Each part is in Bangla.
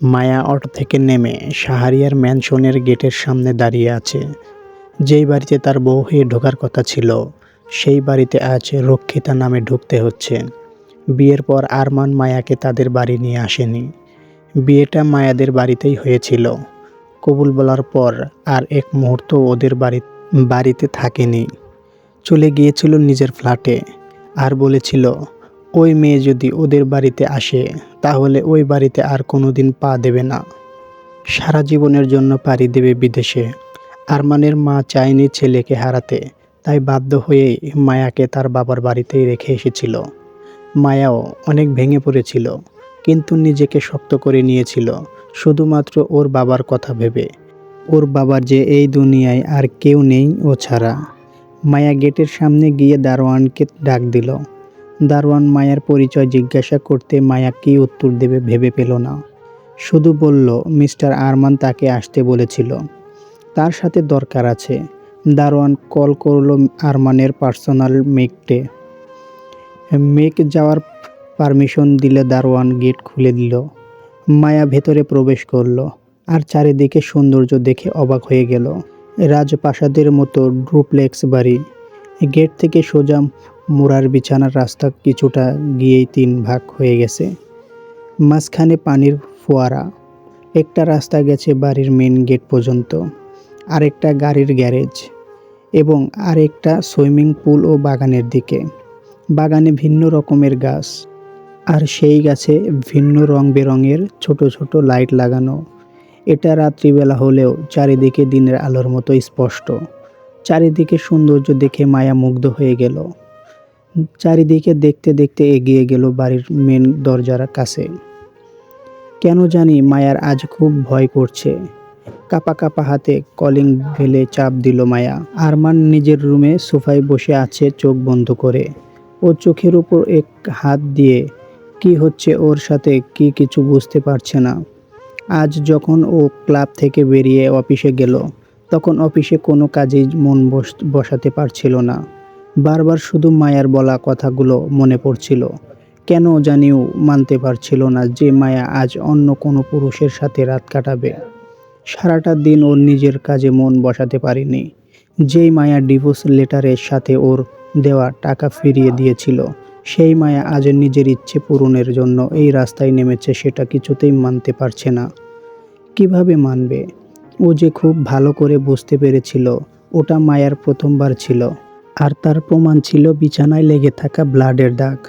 মায়া অটো থেকে নেমে শাহরিয়ার ম্যানশনের গেটের সামনে দাঁড়িয়ে আছে। যেই বাড়িতে তার বউ হয়ে ঢোকার কথা ছিল, সেই বাড়িতে আজ রক্ষিতা নামে ঢুকতে হচ্ছে। বিয়ের পর আরমান মায়াকে তাদের বাড়ি নিয়ে আসেনি। বিয়েটা মায়াদের বাড়িতেই হয়েছিল। কবুল বলার পর আর এক মুহূর্ত ওদের বাড়িতে থাকেনি। চলে গিয়েছিল নিজের ফ্ল্যাটে। আর বলেছিল ওই মেয়ে যদি ওদের বাড়িতে আসে তাহলে ওই বাড়িতে আর কোনোদিন পা দেবে না। সারা জীবনের জন্য পাড়ি দেবে বিদেশে। আরমানের মা চায়নি ছেলেকে হারাতে, তাই বাধ্য হয়েই মায়াকে তার বাবার বাড়িতেই রেখে এসেছিল। মায়াও অনেক ভেঙে পড়েছিল, কিন্তু নিজেকে শক্ত করে নিয়েছিল শুধুমাত্র ওর বাবার কথা ভেবে। ওর বাবার যে এই দুনিয়ায় আর কেউ নেই ও ছাড়া। মায়া গেটের সামনে গিয়ে দারোয়ানকে ডাক দিল। দারোয়ান মায়ার পরিচয় জিজ্ঞাসা করতে মায়া কী উত্তর দেবে ভেবে পেল না। শুধু বলল মিস্টার আরমান তাকে আসতে বলেছিল, তার সাথে দরকার আছে। দারোয়ান কল করলো আরমানের পার্সোনাল মেকটে। মেক যাওয়ার পারমিশন দিলে দারোয়ান গেট খুলে দিল। মায়া ভেতরে প্রবেশ করলো আর চারিদিকে সৌন্দর্য দেখে অবাক হয়ে গেল। রাজপ্রাসাদের মতো ডুপ্লেক্স বাড়ি। গেট থেকে সোজা মোড়ার বিছানার রাস্তা কিছুটা গিয়েই 3 ভাগ হয়ে গেছে। মাঝখানে পানির ফোয়ারা। একটা রাস্তা গেছে বাড়ির মেন গেট পর্যন্ত, আরেকটা গাড়ির গ্যারেজ এবং আরেকটা সুইমিং পুল ও বাগানের দিকে। বাগানে ভিন্ন রকমের গাছ, আর সেই গাছে ভিন্ন রং বেরঙের ছোট ছোট লাইট লাগানো। এটা রাত্রিবেলা হলেও চারিদিকে দিনের আলোর মতো স্পষ্ট। চারিদিকে সৌন্দর্য দেখে মায়া মুগ্ধ হয়ে গেল। চারিদিকে দেখতে দেখতে এগিয়ে গেল বাড়ির মেন দরজার কাছে। কেন জানি মায়ার আজ খুব ভয় করছে। কাঁপা কাঁপা হাতে কলিং বেলে চাপ দিল মায়া। আরমান নিজের রুমে সোফায় বসে আছে চোখ বন্ধ করে। ও চোখের উপর এক হাত দিয়ে কি হচ্ছে ওর সাথে কিছু বুঝতে পারছে না। আজ যখন ও ক্লাব থেকে বেরিয়ে অফিসে গেল, তখন অফিসে কোনো কাজেই মন বসাতে পারছিল না। বারবার শুধু মায়ার বলা কথাগুলো মনে পড়ছিল। কেন জানিও মানতে পারছিল না যে মায়া আজ অন্য কোনো পুরুষের সাথে রাত কাটাবে। সারাটা দিন ওর নিজের কাজে মন বসাতে পারেনি। যেই মায়া ডিভোর্স লেটারের সাথে ওর দেওয়া টাকা ফিরিয়ে দিয়েছিল, সেই মায়া আজ নিজের ইচ্ছে পূরণের জন্য এই রাস্তায় নেমেছে, সেটা কিছুতেই মানতে পারছে না। কিভাবে মানবে? ও যে খুব ভালো করে বুঝতে পেরেছিল ওটা মায়ার প্রথমবার ছিল, আর তার প্রমাণ ছিল বিছানায় লেগে থাকা ব্লাডের দাগ।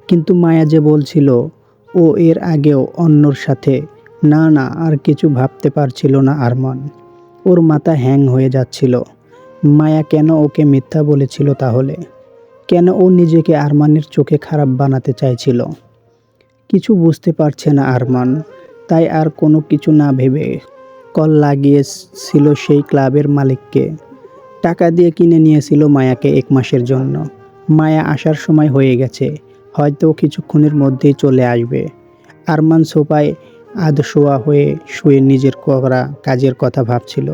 কিন্তু মায়া যে বলছিল ও এর আগেও অন্যর সাথে। না না, আর কিছু ভাবতে পারছিল না আরমান। ওর মাথা হ্যাং হয়ে যাচ্ছিল। মায়া কেন ওকে মিথ্যা বলেছিল তাহলে? কেন ও নিজেকে আরমানের চোখে খারাপ বানাতে চাইছিল? কিছু বুঝতে পারছে না আরমান। তাই আর কোনো কিছু না ভেবে কল লাগিয়েছিল সেই ক্লাবের মালিককে। টাকা দিয়ে কিনে নিয়েছিল মায়াকে 1 মাসের জন্য। মায়া আসার সময় হয়ে গেছে, হয়তো কিছুক্ষণের মধ্যেই চলে আসবে। আরমান সোফায় আধশোয়া হয়ে শুয়ে নিজের করা কাজের কথা ভাবছিল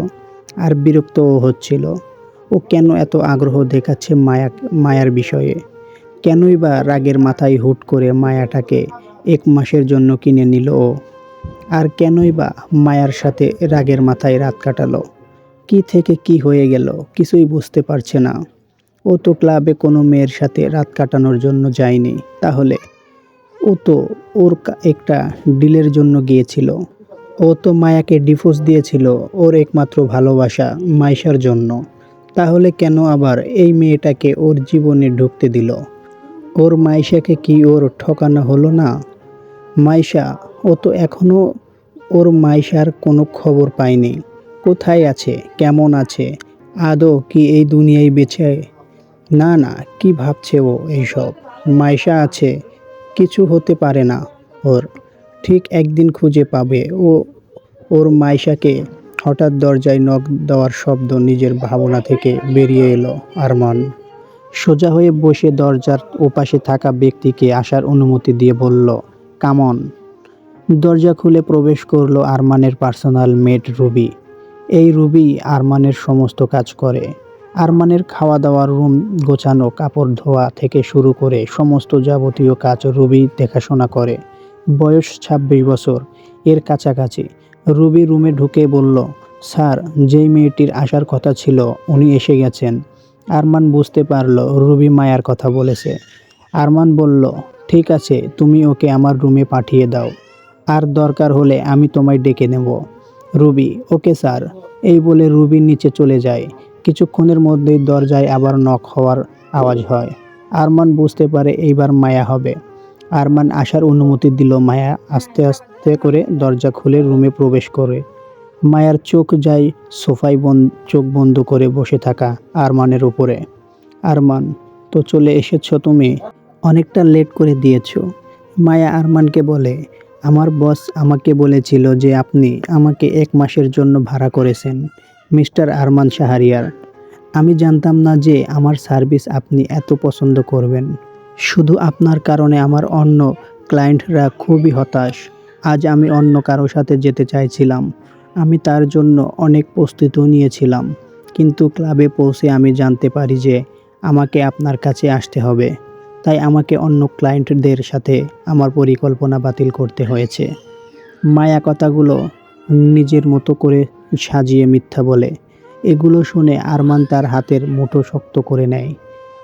আর বিরক্তও হচ্ছিল। ও কেন এত আগ্রহ দেখাচ্ছে মায়ার বিষয়ে? কেনই বা রাগের মাথায় হুট করে মায়াটাকে 1 মাসের জন্য কিনে নিল ও? আর কেনই বা মায়ার সাথে রাগের মাথায় রাত কাটালো? কি থেকে কি হয়ে গেল কিছুই বুঝতে পারছে না। ও তো ক্লাবে কোনো মেয়ের সাথে রাত কাটানোর জন্য যায়নি। তাহলে ও তো ওর একটা ডিলের জন্য গিয়েছিল। ও তো মায়াকে ডিভোর্স দিয়েছিল ওর একমাত্র ভালোবাসা মাইশার জন্য। তাহলে কেন আবার এই মেয়েটাকে ওর জীবনে ঢুকতে দিল? ওর মাইশাকে কি ওর ঠকানো হলো না? মাইশা, ও তো এখনও ওর মাইশার কোনো খবর পায়নি। কোথায় আছে, কেমন আছে, আদৌ কি এই দুনিয়ায় বেঁচে? না না, কি ভাবছে ও এইসব? মাইশা আছে, কিছু হতে পারে না ওর। ঠিক একদিন খুঁজে পাবে ও ওর মাইশাকে। হঠাৎ দরজায় নক দেওয়ার শব্দ নিজের ভাবনা থেকে বেরিয়ে এলো আরমান। সোজা হয়ে বসে দরজার ওপাশে থাকা ব্যক্তিকে আসার অনুমতি দিয়ে বলল, কাম অন। দরজা খুলে প্রবেশ করলো আরমানের পার্সোনাল মেড রুবি। এই রুবি আরমানের সমস্ত কাজ করে। আরমানের খাওয়া দাওয়ার, রুম গোছানো, কাপড় ধোয়া থেকে শুরু করে সমস্ত যাবতীয় কাজ রুবি দেখাশোনা করে। বয়স ২৬ বছর, এর কাছাকাছি। রুবি রুমে ঢুকে বলল, স্যার, যেই মেয়েটির আসার কথা ছিল উনি এসে গেছেন। আরমান বুঝতে পারল রুবি মায়ার কথা বলেছে। আরমান বলল, ঠিক আছে, তুমি ওকে আমার রুমে পাঠিয়ে দাও। আর দরকার হলে আমি তোমায় ডেকে নেব। Ruby, okay sir. এই বলে রুবি নিচে চলে যায়। কিছুক্ষণের মধ্যেই দরজায় আবার নক হওয়ার আওয়াজ হয়। আরমান বুঝতে পারে এইবার মায়া হবে। আরমান আসার অনুমতি দিল। মায়া আস্তে আস্তে করে দরজা খুলে রুমে প্রবেশ করে। মায়ার চোখ যায় সোফায় চোখ বন্ধ করে বসে থাকা আরমানের উপরে। আরমান, তো চলে এসেছো তুমি? অনেকটা লেট করে দিয়েছো। মায়া আরমানকে বলে, আমার বস আমাকে বলেছিল যে আপনি আমাকে ১ মাসের জন্য ভাড়া করেছেন, মিস্টার আরমান শাহরিয়ার। আমি জানতাম না যে আমার সার্ভিস আপনি এত পছন্দ করবেন। শুধু আপনার কারণে আমার অন্য ক্লায়েন্টরা খুবই হতাশ। আজ আমি অন্য কারো সাথে যেতে চাইছিলাম। আমি তার জন্য অনেক প্রস্তুতিও নিয়েছিলাম। কিন্তু ক্লাবে পৌঁছে আমি জানতে পারি যে আমাকে আপনার কাছে আসতে হবে। তাই আমাকে অন্য ক্লায়েন্টদের সাথে আমার পরিকল্পনা বাতিল করতে হয়েছে। মায়া কথাগুলো নিজের মতো করে সাজিয়ে মিথ্যা বলে। এগুলো শুনে আরমান তার হাতের মুঠো শক্ত করে নেয়।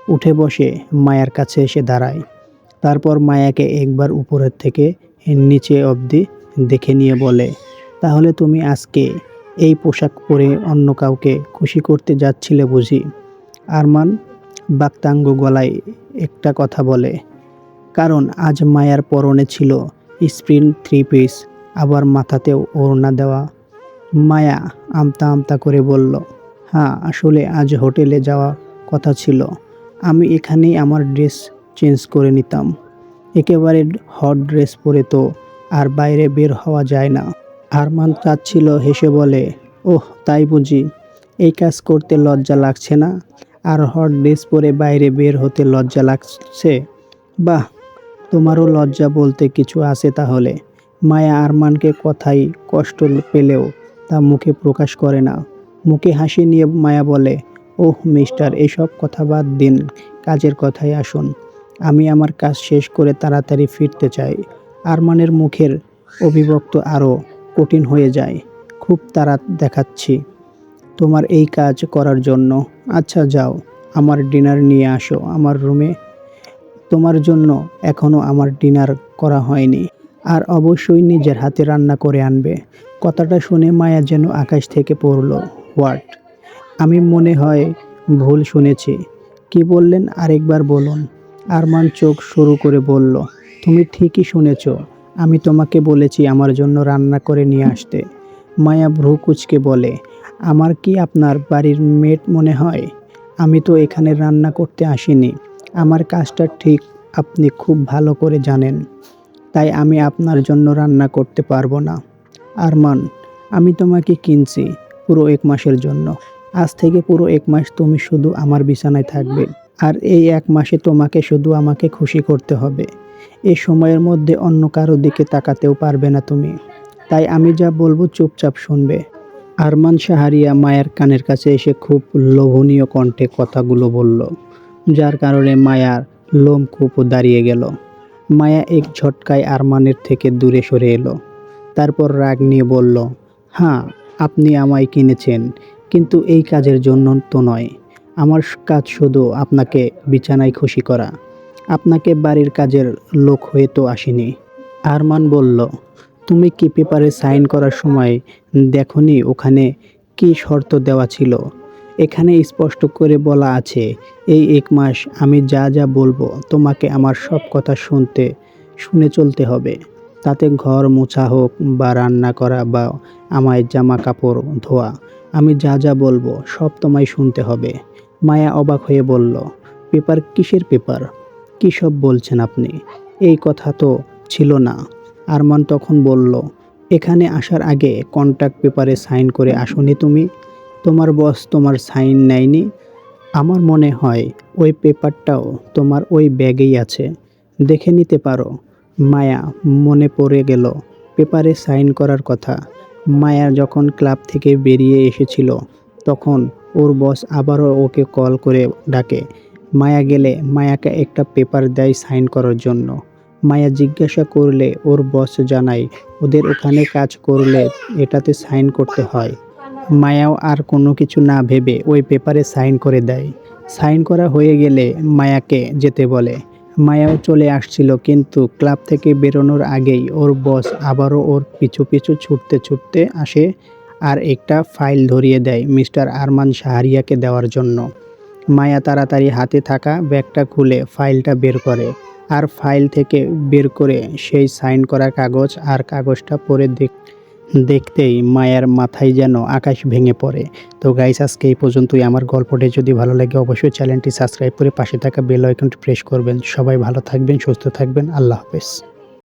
উঠে বসে মায়ার কাছে এসে দাঁড়ায়। তারপর মায়াকে একবার উপরের থেকে নিচে অবধি দেখে নিয়ে বলে, তাহলে তুমি আজকে এই পোশাক পরে অন্য কাউকে খুশি করতে যাচ্ছিলে বুঝি? আরমান বাক্যাঙ্গ গলায় একটা কথা বলে, কারণ আজ মায়ার পরনে ছিল স্প্রিন্ট 3 পিস, আবার মাথাতেও ওড়না দেওয়া। মায়া আমতা আমতা করে বলল, হ্যাঁ, আসলে আজ হোটেলে যাওয়া কথা ছিল। আমি এখানেই আমার ড্রেস চেঞ্জ করে নিতাম। একেবারে হট ড্রেস পরে তো আর বাইরে বের হওয়া যায় না। আরমান চাচ্ছিল হেসে বলে, ওহ তাই বুঝি? এই কাজ করতে লজ্জা লাগছে না? আর হট ড্রেস পরে বাইরে বের হতে লজ্জা লাগছে? বাহ, তোমারও লজ্জা বলতে কিছু আছে তাহলে। মায়া আরমানকে কথায় কষ্ট পেলেও তা মুখে প্রকাশ করে না। মুখে হাসি নিয়ে মায়া বলে, ওহ মিস্টার, এসব কথা বাদ দিন, কাজের কথায় আসুন। আমি আমার কাজ শেষ করে তাড়াতাড়ি ফিরতে চাই। আরমানের মুখের অভিব্যক্ত আরও কঠিন হয়ে যায়। খুব তাড়া দেখাচ্ছি তোমার এই কাজ করার জন্য। আচ্ছা যাও, আমার ডিনার নিয়ে আসো আমার রুমে। তোমার জন্য এখনও আমার ডিনার করা হয়নি। আর অবশ্যই নিজের হাতে রান্না করে আনবে। কথাটা শুনে মায়া যেন আকাশ থেকে পড়ল। হোয়াট? আমি মনে হয় ভুল শুনেছি। কি বললেন আরেকবার বলুন। আরমান চোখ সরু করে বলল, তুমি ঠিকই শুনেছ। আমি তোমাকে বলেছি আমার জন্য রান্না করে নিয়ে আসতে। মায়া ভ্রু কুঁচকে বলে, আমার কি আপনার বাড়ির মেড মনে হয়? আমি তো এখানে রান্না করতে আসিনি। আমার কাজটা ঠিক আপনি খুব ভালো করে জানেন। তাই আমি আপনার জন্য রান্না করতে পারবো না। আরমান, আমি তোমাকে কিনছি পুরো 1 মাসের জন্য। আজ থেকে পুরো 1 মাস তুমি শুধু আমার বিছানায় থাকবে। আর এই 1 মাসে তোমাকে শুধু আমাকে খুশি করতে হবে। এই সময়ের মধ্যে অন্য কারো দিকে তাকাতেও পারবে না তুমি। তাই আমি যা বলবো চুপচাপ শুনবে। আরমান শাহরিয়া মায়ার কানের কাছে এসে খুব লোভনীয় কণ্ঠে কথাগুলো বলল, যার কারণে মায়ার লোমকূপ দাঁড়িয়ে গেল। মায়া এক ঝটকায় আরমানের থেকে দূরে সরে এলো। তারপর রাগ নিয়ে বলল, হ্যাঁ, আপনি আমায় কিনেছেন, কিন্তু এই কাজের জন্য তো নয়। আমার কাজ শুধু আপনাকে বিছানায় খুশি করা। আপনাকে বাড়ির কাজের লোক হয়ে তো আসিনি। আরমান বলল, তুমি কি পেপারে সাইন করার সময় দেখোনি ওখানে কি শর্ত দেওয়া ছিল? এখানে স্পষ্ট করে বলা আছে, এই 1 মাস আমি যা যা বলবো তোমাকে আমার সব কথা শুনে চলতে হবে। তাতে ঘর মোছা হোক বা রান্না করা বা আমায় জামা কাপড় ধোয়া, আমি যা যা বলবো সব তোমায় শুনতে হবে। মায়া অবাক হয়ে বলল, পেপার? কিসের পেপার? কী সব বলছেন আপনি? এই কথা তো ছিল না। আরমান তখন বলল, এখানে আসার আগে কন্ট্রাক্ট পেপারে সাইন করে আসোনি তুমি? তোমার বস তোমার সাইন নেয়নি? আমার মনে হয় ওই পেপারটাও তোমার ওই ব্যাগেই আছে, দেখে নিতে পারো। মায়া মনে পড়ে গেল পেপারে সাইন করার কথা। মায়া যখন ক্লাব থেকে বেরিয়ে এসেছিল তখন ওর বস আবারও ওকে কল করে ডাকে। মায়া গেলে মায়াকে একটা পেপার দেয় সাইন করার জন্য। মায়া জিজ্ঞাসা করলে ওর বস জানায় ওদের ওখানে কাজ করলে এটাতে সাইন করতে হয়। মায়াও আর কোনো কিছু না ভেবে ওই পেপারে সাইন করে দেয়। সাইন করা হয়ে গেলে মায়াকে যেতে বলে। মায়াও চলে আসছিল, কিন্তু ক্লাব থেকে বেরোনোর আগেই ওর বস আবারও ওর পিছু পিছু ছুটতে ছুটতে আসে আর একটা ফাইল ধরিয়ে দেয় মিস্টার আরমান শাহরিয়ারকে দেওয়ার জন্য। মায়া তাড়াতাড়ি হাতে থাকা ব্যাগটা খুলে ফাইলটা বের করে, আর ফাইল থেকে বের করে সেই সাইন করা কাগজ, আর কাগজটা পড়ে দেখতেই মায়ার মাথায় যেন আকাশ ভেঙে পড়ে। তো গাইস, আজকে এই পর্যন্তই। আমার গল্পটি যদি ভালো লাগে অবশ্যই চ্যানেলটি সাবস্ক্রাইব করে পাশে থাকা বেল আইকনটি প্রেস করবেন। সবাই ভালো থাকবেন, সুস্থ থাকবেন। আল্লাহ হাফেজ।